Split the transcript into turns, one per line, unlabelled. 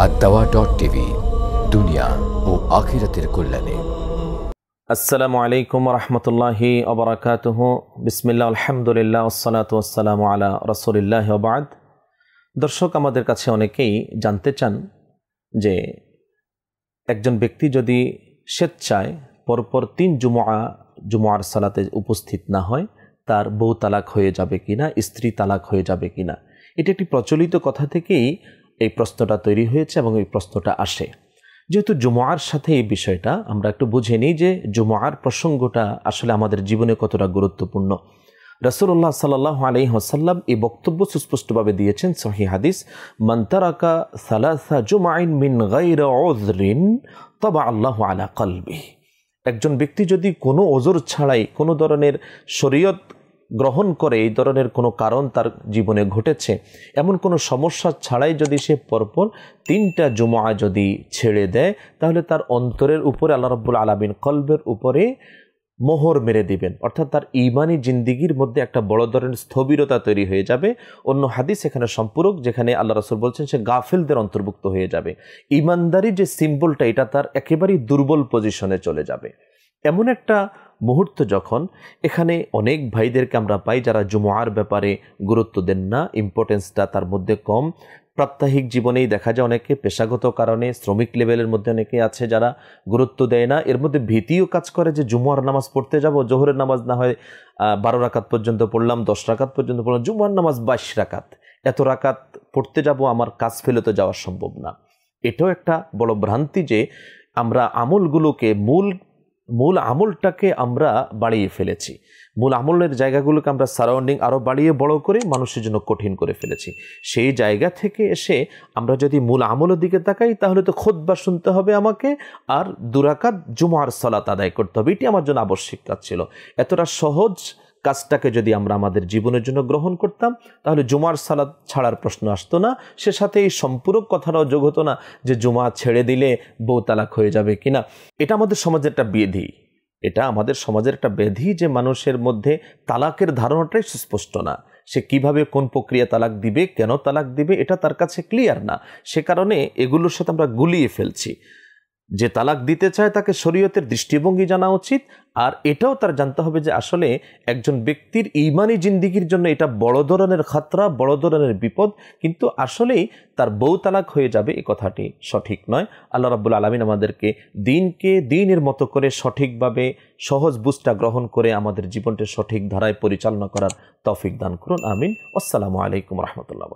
দাওয়া TV, দুনিয়া ও আখিরাতের কল্যাণে।
আসসালামু আলাইকুম ওয়া রাহমাতুল্লাহি ওয়া বারাকাতুহু। বিসমিল্লাহ, আলহামদুলিল্লাহ, ওয়াসসালাতু ওয়াসসালামু আলা রাসূলিল্লাহি ওয়া বা'দ। দর্শক, আমাদের কাছে অনেকেই জানতে চান যে একজন ব্যক্তি যদি স্বেচ্ছায় পরপর 3 জুমআর সালাতে উপস্থিত না হয়, তার বউ তালাক হয়ে যাবে কিনা, স্ত্রী তালাক হয়ে যাবে কিনা। এটি একটি প্রচলিত কথা থেকেই এই প্রশ্নটা তৈরি হয়েছে এবং এই প্রশ্নটা আসে। যেহেতু জুমআর সাথে এই বিষয়টা আমরা একটু বুঝে নিই যে জুমআর প্রসঙ্গটা আসলে আমাদের জীবনে কতটা গুরুত্বপূর্ণ। রাসূলুল্লাহ সাল্লাল্লাহু আলাইহি ওয়াসাল্লাম এই বক্তব্য সুস্পষ্টভাবে দিয়েছেন সহিহ হাদিস, মান তারাকা সালাসা জুমআইন মিন গায়রি উযরিন তাবা আল্লাহু আলা কলবিহি। একজন ব্যক্তি যদি কোনো ওযর ছাড়াই কোনো ধরনের শরীয়ত গ্রহণ করে, এই ধরনের কোনো কারণ তার জীবনে ঘটেছে, এমন কোনো সমস্যা ছাড়াই যদি সে পরপর 3টা জুমআ যদি ছেড়ে দেয়, তাহলে তার অন্তরের উপরে আল্লাহ রাব্বুল আলামিন কলবের উপরে মোহর মেরে দিবেন। অর্থাৎ তার ঈমানি জিন্দিগির মধ্যে একটা বড় ধরনের স্থবিরতা তৈরি হয়ে যাবে। অন্য হাদিস এখানে সম্পূরক, যেখানে আল্লাহ রাসূল বলছেন সে গাফিলদের অন্তর্ভুক্ত হয়ে যাবে। ঈমানদারি যে সিম্বলটা, এটা তার একেবারেই দুর্বল পজিশনে চলে যাবে। এমন একটা মুহূর্ত যখন এখানে অনেক ভাইদেরকে আমরা পাই যারা জুমআর ব্যাপারে গুরুত্ব দেন না, ইম্পর্টেন্সটা তার মধ্যে কম। প্রাত্যহিক জীবনেই দেখা যায় অনেকে পেশাগত কারণে শ্রমিক লেভেলের মধ্যে অনেকে আছে যারা গুরুত্ব দেয় না। এর মধ্যে ভীতিও কাজ করে যে জুমআর নামাজ পড়তে যাব, জোহরের নামাজ না হয় 12 রাকাত পর্যন্ত পড়লাম, 10 রাকাত পর্যন্ত পড়লাম, জুমআর নামাজ 22 রাকাত, এত রাকাত পড়তে যাব, আমার কাজ ফেলে তো যাওয়া সম্ভব না। এটাও একটা বড় ভ্রান্তি যে আমরা আমলগুলোকে মূল আমলটাকে আমরা বাড়িয়ে ফেলেছি। মূল আমলের জায়গাগুলোকে আমরা সারাউন্ডিং আরও বাড়িয়ে বড় করে মানুষের জন্য কঠিন করে ফেলেছি। সেই জায়গা থেকে এসে আমরা যদি মূল আমলের দিকে তাকাই, তাহলে তো খুতবা শুনতে হবে আমাকে, আর 2 রাকাত জুমআর সালাত আদায় করতে হবে। এটি আমার জন্য আবশ্যিক কাজ ছিল। এতটা সহজ কাজটাকে যদি আমরা আমাদের জীবনের জন্য গ্রহণ করতাম, তাহলে জুমআর সালাত ছাড়ার প্রশ্ন আসতো না। সে সাথে এই সম্পূরক কথাটাও যোগ হতো না যে জুমআ ছেড়ে দিলে বউ তালাক হয়ে যাবে কিনা। এটা আমাদের সমাজের একটা ব্যাধি, এটা আমাদের সমাজের একটা ব্যাধি যে মানুষের মধ্যে তালাকের ধারণাটাই সুস্পষ্ট না। সে কিভাবে কোন প্রক্রিয়া তালাক দিবে, কেন তালাক দিবে, এটা তার কাছে ক্লিয়ার না। সে কারণে এগুলোর সাথে আমরা গুলিয়ে ফেলছি। যে তালাক দিতে চায় তাকে শরীয়তের দৃষ্টিভঙ্গি জানা উচিত, আর এটাও তার জানতে হবে যে আসলে একজন ব্যক্তির ঈমানি জিন্দিগির জন্য এটা বড় ধরনের খাতরা, বড় ধরনের বিপদ, কিন্তু আসলেই তার বউ তালাক হয়ে যাবে এই কথাটি সঠিক নয়। আল্লাহ রাব্বুল আলামিন আমাদেরকে দিনকে দিনের মতো করে সঠিকভাবে সহজ বুঝটা গ্রহণ করে আমাদের জীবনটা সঠিক ধারায় পরিচালনা করার তৌফিক দান করুন। আমিন। আসসালামু আলাইকুম ওয়া রাহমাতুল্লাহ।